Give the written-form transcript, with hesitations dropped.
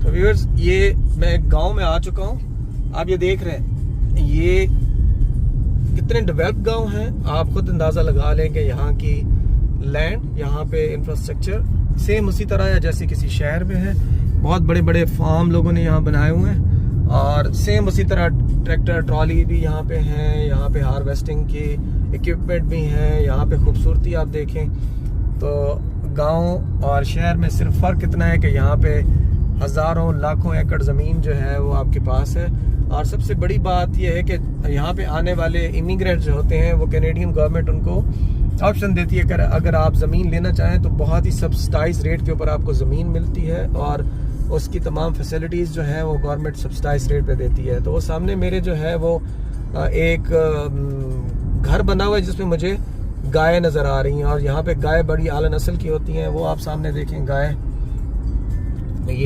तो व्यूअर्स, ये मैं एक गांव में आ चुका हूँ। आप ये देख रहे हैं, ये कितने डेवलप गांव हैं। आप खुद अंदाज़ा लगा लें कि यहाँ की लैंड, यहाँ पे इंफ्रास्ट्रक्चर सेम उसी तरह है जैसे किसी शहर में है। बहुत बड़े बड़े फार्म लोगों ने यहाँ बनाए हुए हैं और सेम उसी तरह ट्रैक्टर ट्रॉली भी यहाँ पे हैं। यहाँ पे हार्वेस्टिंग की इक्विपमेंट भी हैं। यहाँ पे खूबसूरती आप देखें तो गांव और शहर में सिर्फ फ़र्क इतना है कि यहाँ पे हज़ारों लाखों एकड़ ज़मीन जो है वो आपके पास है। और सबसे बड़ी बात यह है कि यहाँ पे आने वाले इमिग्रेंट जो होते हैं वो कैनेडियन गवर्नमेंट उनको ऑप्शन देती है कि अगर आप ज़मीन लेना चाहें तो बहुत ही सब्सिडाइज रेट के ऊपर आपको ज़मीन मिलती है और उसकी तमाम फैसिलिटीज़ जो हैं वो गवर्नमेंट सब्सिडाइज रेट पे देती है। तो वो सामने मेरे जो है वो एक घर बना हुआ है जिसमें मुझे गाय नज़र आ रही हैं और यहाँ पे गाय बड़ी आला नस्ल की होती हैं। वो आप सामने देखें गाय, ये